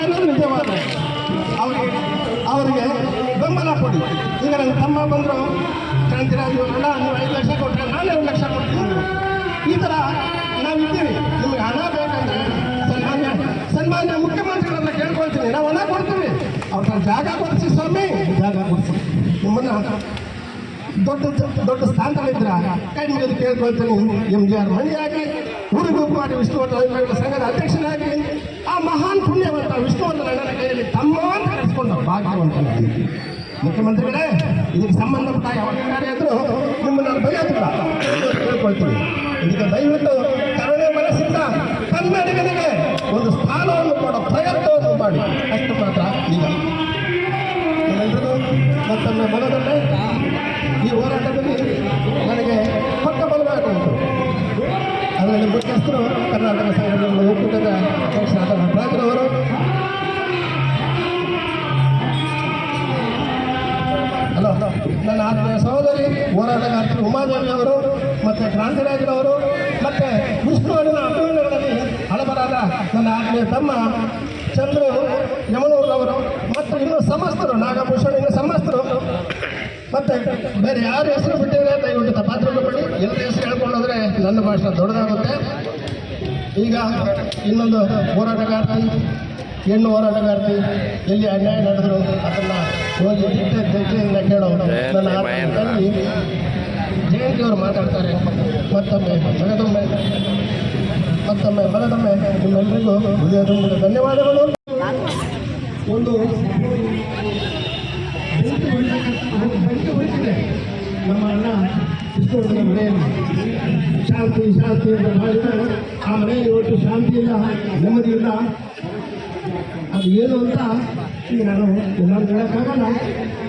ಅನ್ನೋದು ನಿಜವಾದ ಅವರಿಗೆ ಬೆಂಬಲ ಕೊಡಿ. ಈಗ ನನ್ನ ತಮ್ಮ ಬಂದರು, ಕ್ರಾಂತಿರಾಜು ಅಣ್ಣ ನೀವು 5 ಲಕ್ಷ ಕೊಟ್ಟರೆ ನಾನು 2 ಲಕ್ಷ ಕೊಡ್ತೀನಿ. ಈ ಥರ ನಾವಿದ್ದೀವಿ. ನಿಮಗೆ ಹಣ ಬೇಕಂದ್ರೆ ಸನ್ಮಾನ್ಯ ಮುಖ್ಯಮಂತ್ರಿಗಳನ್ನ ಕೇಳ್ಕೊಳ್ತೀನಿ, ನಾವು ಹಣ ಕೊಡ್ತೀವಿ. ಅವ್ರ ಜಾಗ ಕೊಡಿಸಿ ಸ್ವಾಮಿ, ಜಾಗ ಕೊಡಿಸಿ. ನಿಮ್ಮನ್ನು ದೊಡ್ಡ ಸ್ಥಾನದಲ್ಲಿದ್ರ ಕೈ ಮುಗಿದು ಕೇಳ್ಕೊಳ್ತೀನಿ. MGR ಮಣಿಯಾಗಿ ಹುಡುಗುಪ್ಪಾಡಿ ವಿಷ್ಣುವರ್ಧನ ಸಂಘದ ಅಧ್ಯಕ್ಷನಾಗಿ ಆ ಮಹಾನ್ ಪುಣ್ಯವಂತ ವಿಷ್ಣುವರ್ಧನ ಅಣ್ಣನ ಕೈಯಲ್ಲಿ ತಮ್ಮ ಅಂತ ಕರೆಸ್ಕೊಂಡು ಭಾಗ್ಯವಂತನಾಗಿ ಮುಖ್ಯಮಂತ್ರಿಗಳೇ, ಇದಕ್ಕೆ ಸಂಬಂಧಪಟ್ಟ ಯಾವ ಕಾರ್ಯ ಆದರೂ ನಿಮ್ಮನ್ನು ಬರೆಯೋದಿಲ್ಲ ಕೇಳ್ಕೊಳ್ತೀನಿ. ಇದಕ್ಕೆ ದಯವಿಟ್ಟು ಕರುಣೆ ಮನಸ್ಸಿಂದ ಕನ್ನಡಿಗನಿಗೆ ಒಂದು ಸ್ಥಾನವನ್ನು ಕೊಡೋ ಪ್ರಯತ್ನವನ್ನು ಮಾಡಿ, ಅಷ್ಟು ಮಾತ್ರ. ಈಗ ನಿಮ್ಮೆಲ್ಲರೂ ಮತ್ತೊಮ್ಮೆ ಮನದಲ್ಲೇ ಈ ಹೋರಾಟದಲ್ಲಿ ನನಗೆ ಹೊಟ್ಟ ಬಲವಾಗುವುದು. ಅದರಲ್ಲಿ ಮುಖ್ಯಸ್ಥರು ಕರ್ನಾಟಕ ಸಂಘಟನೆಗಳ ಒಕ್ಕೂಟದ ಅಧ್ಯಕ್ಷರಾದ ನಟರಾಜರವರು, ಹಲೋ, ನನ್ನ ಆತ್ಮೀಯ ಸಹೋದರಿ ಹೋರಾಟಗಾರ್ತಿ ಉಮಾದೇವಿ ಅವರು, ಮತ್ತು ಕ್ರಾಂತಿರಾಜರವರು, ಮತ್ತು ವಿಷ್ಣುವರ್ಧನ ಅಭಿಮಾನಿಗಳಲ್ಲಿ ಹಳಬರಾದ ನನ್ನ ಆತ್ಮೀಯ ತಮ್ಮ ಚಂದ್ರು ಯಮನೂರವರು, ಮತ್ತು ಇನ್ನು ಸಮಸ್ತರು ನಾಗಭೂಷಣ, ಇನ್ನು ಸಮಸ್ತರು, ಮತ್ತೆ ಬೇರೆ ಯಾರು ಹೆಸರು ಬಿಟ್ಟಿದ್ರೆ ದಯವಿಟ್ಟು ತಪಾಸಣೆಗೊಳ್ಳಿ. ಎಲ್ಲರ ಹೆಸರು ಹೇಳ್ಕೊಂಡೋದ್ರೆ ನನ್ನ ಭಾಷಣ ದೊಡ್ಡದಾಗುತ್ತೆ. ಈಗ ಇನ್ನೊಂದು ಹೋರಾಟಗಾರ್ತಿ, ಹೆಣ್ಣು ಹೋರಾಟಗಾರ್ತಿ, ಎಲ್ಲಿ ಅನ್ಯಾಯ ನಡೆದ್ರು ಅದನ್ನು ಹೋಗಿ ದಿಟ್ಟಿಯಿಂದ ಕೇಳೋ ನನ್ನ ಆತ್ಮೀಯ ಜಯಂತಿಯವರು ಮಾತಾಡ್ತಾರೆ. ಮತ್ತೊಮ್ಮೆ ನಿಮ್ಮೆಲ್ಲರಿಗೂ ಹೃದಯದ ಧನ್ಯವಾದಗಳು. ಒಂದು ಬೆಂಕಿ ಹೊಡಿಸಿದೆ ನಮ್ಮ ಅಣ್ಣ ವಿಷ್ಣುವರ್ಧನ ಮನೆಯಲ್ಲಿ. ಶಾಂತಿ ಅಂತ ಮಾಡಿದ ಆ ಮನೆಯಲ್ಲಿ ಒಟ್ಟು ಶಾಂತಿ ಇಲ್ಲ, ನೆಮ್ಮದಿ ಇಲ್ಲ. ಅದು ಏನು ಅಂತ ಈಗ ನಾನು ಎಲ್ಲರೂ ಹೇಳೋಕ್ಕಾಗಲ್ಲ.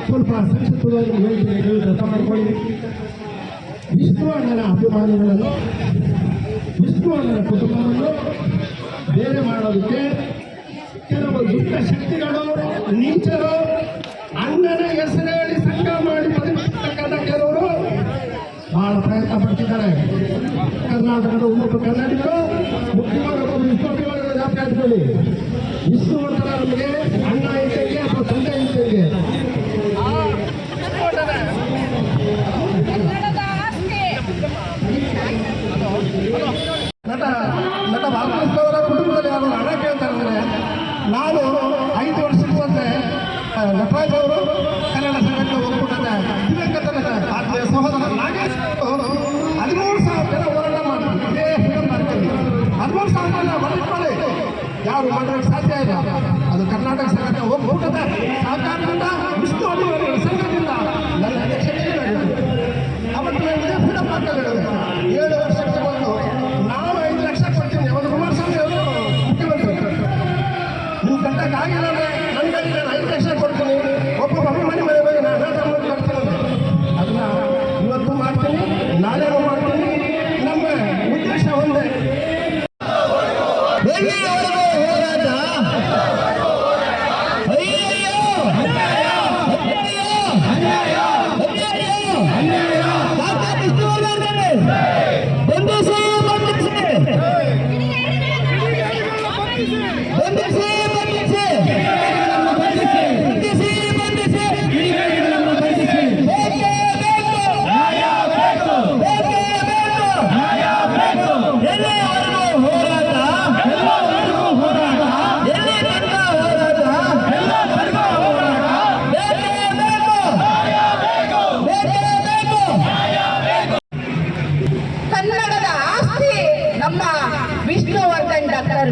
ಸ್ವಲ್ಪ ಸಂಕ್ಷಿಪ್ತವಾಗಿ ಹೇಳ್ತೀನಿ, ಅರ್ಥ ಮಾಡ್ಕೊಳ್ಳಿ. ವಿಷ್ಣುವರ್ಧನ ಅಭಿಮಾನಿಗಳನ್ನು, ವಿಷ್ಣುವರ್ಧನ ಕುಟುಂಬವನ್ನು ಬೇರೆ ಮಾಡೋದಕ್ಕೆ ಕೆಲವು ದುಷ್ಟ ಶಕ್ತಿಗಳು, ನೀಚರು, ಅಣ್ಣನ ಹೆಸರು ಹೇಳಿ ಸಂಘ ಮಾಡಿ ಬದುಕಿರ್ತಕ್ಕಂಥ ಕೆಲವರು ಬಹಳ ಪ್ರಯತ್ನ ಪಡ್ತಿದ್ದಾರೆ. ಕರ್ನಾಟಕದ ಉನ್ನತ ಕನ್ನಡಿಗರು, ಮುಖ್ಯವಾಗಿ ವಿಶ್ವವಿಭಾಗದ ಜಾತಿ ಹಾಕಿಕೊಳ್ಳಿ. ವಿಷ್ಣುವರ್ಧನ ನಮಗೆ ಅಣ್ಣ ಇದ್ದಂಗೆ ಅಥವಾ ತಂದೆ ಇದ್ದಂಗೆ. ನಟ ಬಾಲಕೃಷ್ಣವರ ಕುಟುಂಬದಲ್ಲಿ ಯಾರು ಹಣ ಕೇಳ್ತಾರೆ ಅಂದರೆ, ನಾನು 5 ವರ್ಷದ ಮುಂದೆ ನಟರಾಜ್ ಅವರು ಕನ್ನಡ ಸಂಘಟನೆ ಒಕ್ಕೂಟದ ದಿವಂಗತ ಆತ್ಮೀಯ ಸಹೋದರ ನಾಗೇಶ್ 13,000 ಜನ ಹೋರಾಟ ಮಾಡಿದ್ರು. ಇದೇ ಫಿಲಂ ಮಾರ್ಕೆಟ್ 13,000 ಜನ ಹೊರಟ್ಕೊಳ್ಳಿ, ಯಾರು ಮಾಡೋಕ್ಕೆ ಸಾಧ್ಯ ಇಲ್ಲ. ಅದು ಕರ್ನಾಟಕ ಸಂಘಟನೆ ಒಕ್ಕೂಟದ ಸಹಕಾರದಿಂದ, ವಿಷ್ಣು ಅಭಿಮಾನಿಗಳ ಸಂಘದಿಂದ ನನ್ನ ಅಧ್ಯಕ್ಷತೆ ಅವತ್ತು ಇದೇ ಫಿಲಂ ಮಾರ್ಕೆಟ್ ಹೇಳಿದೆ. 7 ವರ್ಷಕ್ಕೆ ಬಂದು ನಾನು 5 ಲಕ್ಷ ಕೊಡ್ತೀನಿ. ಅವನು ಕುಮಾರಸ್ವಾಮಿ ಅವರು ಮುಖ್ಯಮಂತ್ರಿ, ನಿಮ್ಮ ಕಟ್ಟಕ್ಕಾಗಿಲ್ಲ ನನಗೆ 5 ಲಕ್ಷ ಕೊಡ್ತೀನಿ, ಒಬ್ಬ ಅಭಿಮಾನಿ ಮನೆ ಬಗ್ಗೆ ನಾನು ಬರ್ತೀನಿ. ಅದನ್ನ ಇವತ್ತು ಮಾಡ್ತೀನಿ, ನಾಳೆನೂ ಮಾಡ್ತೀನಿ. ನಮ್ಮ ಉದ್ದೇಶ ಒಂದೇ.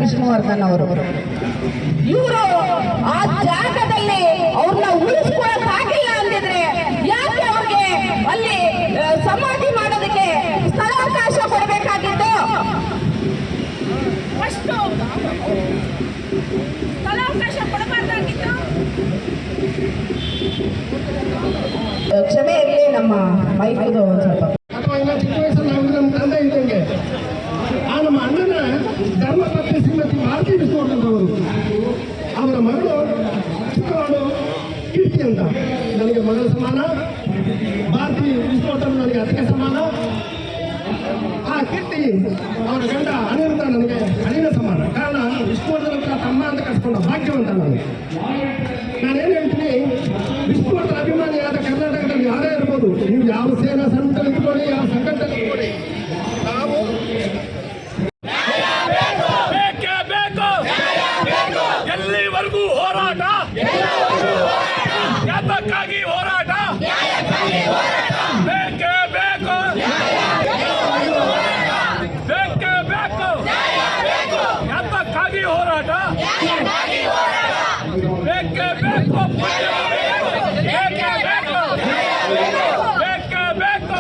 ವಿಷ್ಣುವರ್ಧನ್ ಅವರು ಇವರು ಆ ಜಾಗದಲ್ಲಿ ಅವ್ರನ್ನ ಉಳಿಸ್ಕೊಳಕ್ಕಾಗಿಲ್ಲ ಅಂದಿದ್ರೆ ಯಾಕೆ ಅವ್ರಿಗೆ ಅಲ್ಲಿ ಸಮಾಧಿ ಮಾಡೋದಕ್ಕೆ ಸ್ಥಳಾವಕಾಶ ಕೊಡಬೇಕಾಗಿತ್ತು? ಅಷ್ಟು ಸ್ಥಳಾವಕಾಶ ಕೊಡಬಾರ್ದಾಗಿತ್ತು. ಕ್ಷಮೆ ಇರಲಿ, ನಮ್ಮ ಮೈಕ್ದು ಸ್ವಲ್ಪ ಅಥವಾ ಇನ್ನು ಚಿಕ್ಕ ವಯಸ್ಸಲ್ಲಿ ನಮ್ಮ ತಂದೆ ಇದ್ದಂಗೆ ಆ ನಮ್ಮ ಅಣ್ಣನ ಧರ್ಮಪತ್ನಿ ಶ್ರೀಮತಿ ಮಾರುತಿ ವಿಷ್ಣುವರ್ಧನ್ ಅವರ ಮಗಳು ಚಿಕ್ಕವಳು ಕೀರ್ತಿ ಅಂತ ನನಗೆ ಮಗಳ ಸಮಾನ, ಭಾರತಿ ವಿಷ್ಣುವರ್ಧನ್ ನನಗೆ ಅತ್ತಿಗೆ ಸಮಾನ. ಆ ಕೀರ್ತಿ ಅವರ ಗಂಡ ಅನಿರುದ್ಧ ನನಗೆ ಅಳಿನ ಸಮಾನ. ಕಾರಣ ವಿಷ್ಣುವರ್ಧನ ಹತ್ರ ತಮ್ಮ ಅಂತ ಕರ್ಸ್ಕೊಂಡ ಭಾಗ್ಯವಂತ ನಾನು. ನಾನೇನು ಹೇಳ್ತೀನಿ, ವಿಷ್ಣುವರ್ಧನ ಅಭಿಮಾನಿಯಾದ ಕರ್ನಾಟಕದಲ್ಲಿ ಯಾರೇ ಇರ್ಬೋದು, ನೀವು ಯಾವ ಸೇನಾ ಸಂಘದಲ್ಲಿ ಇಟ್ಕೊಳ್ಳಿ, ಯಾವ ಸಂಘಟನೆ ಇಟ್ಕೊಳ್ಳಿ, ನಾವು ಎಲ್ಲಿವರೆಗೂ ಹೋರಾಟ, ಯಾತಕ್ಕಾಗಿ ಹೋರಾಟ, ಬೇಕೇ ಬೇಕು, ಬೇಕೇ ಬೇಕು, ಯಾತಕ್ಕಾಗಿ ಹೋರಾಟ, ಬೇಕೇ ಬೇಕು, ಬೇಕೇ ಬೇಕು, ಬೇಕೇ ಬೇಕು.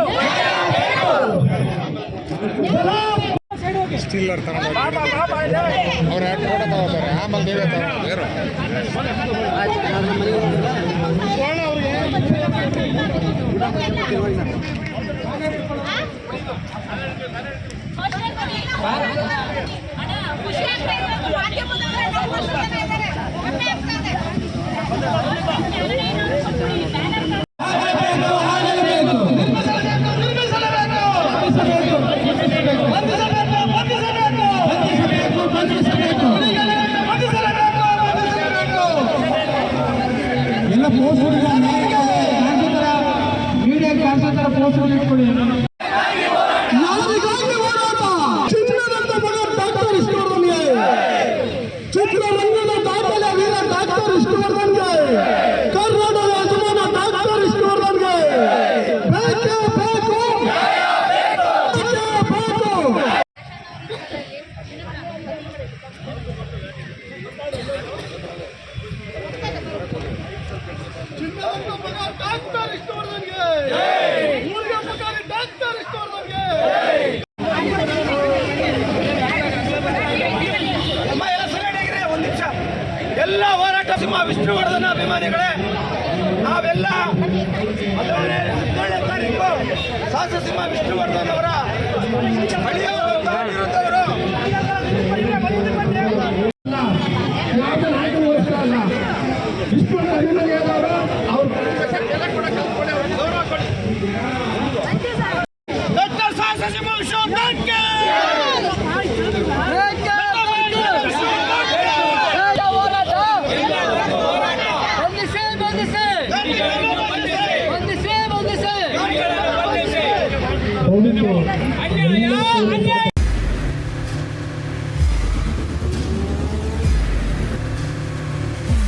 ಸ್ಟಿಲ್ಲರ್ ತರ ಅವ್ರು ಯಾಕೆ ಕೂಡ ತಗೋತಾರೆ, ಆಮೇಲೆ ನೀವೇ ತಗೋರು. ಎಲ್ಲ ಮೀಡಿಯಾ ಕಾಣಿಸೋ ಪೋಸ್ಟ್ಗಳು ಇಟ್ಕೊಳ್ಳಿ. ಯಾರಿಗಾಗಿ ಹೋರಾಟ? ಚಿತ್ರರಂಗದ ಮಗ ಡಾಕ್ಟರ್ ವಿಷ್ಣುವರ್ಧನ್ಗೆ, ಚಿತ್ರರಂಗದ ದಾಖಲೆ ವೀರ ಡಾಕ್ಟರ್ ವಿಷ್ಣುವರ್ಧನ್ಗೆ, ಕರ್ನಾಟಕದ ಯಜಮಾನ ಡಾಕ್ಟರ್ ವಿಷ್ಣುವರ್ಧನ್ಗೆ ಬೇಕೇ ಬೇಕು, ಬೇಕೇ ಬೇಕು. ಎಲ್ಲ ಹೋರಾಟ ಸಿಂಹ ವಿಷ್ಣುವರ್ಧನ ಅಭಿಮಾನಿಗಳೇ, ನಾವೆಲ್ಲ 17ನೇ ತಾರೀಕು ಸಾಹಸ ಸಿಂಹ ವಿಷ್ಣುವರ್ಧನ್ ಅವರ ಅಳಿಯವರು ಯಾವುದೇ ನಾಯಕನಿಗೋಸ್ಕರ ಅಲ್ಲ, ವಿಷ್ಣುವರ್ಧನ ಅಭಿಮಾನಿಯಾದವರು ಅವ್ರು ಎಲ್ಲ ಕೂಡ ಕಲ್ತ್ಕೊಳ್ಳಿ, ಅವ್ರಿಗೆ ಗೌರವ ಕೊಡಿ. ಡಾಕ್ಟರ್ ಸಾಹಸ ಸಿಂಹ ವಿಷ್ಣುವರ್ಧನ್ಗೆ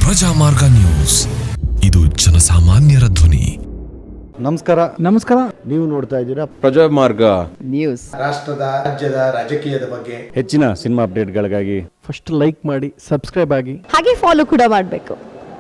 ಪ್ರಜಾಮಾರ್ಗ ನ್ಯೂಸ್, ಇದು ಜನಸಾಮಾನ್ಯರ ಧ್ವನಿ. ನಮಸ್ಕಾರ. ನೀವು ನೋಡ್ತಾ ಇದ್ದೀರಾ ಪ್ರಜಾಮಾರ್ಗ ನ್ಯೂಸ್. ರಾಷ್ಟ್ರದ ರಾಜ್ಯದ ರಾಜಕೀಯದ ಬಗ್ಗೆ ಹೆಚ್ಚಿನ ಸಿನಿಮಾ ಅಪ್ಡೇಟ್ಗಳಿಗಾಗಿ ಫಸ್ಟ್ ಲೈಕ್ ಮಾಡಿ, ಸಬ್ಸ್ಕ್ರೈಬ್ ಆಗಿ, ಹಾಗೆ ಫಾಲೋ ಕೂಡ ಮಾಡಬೇಕು.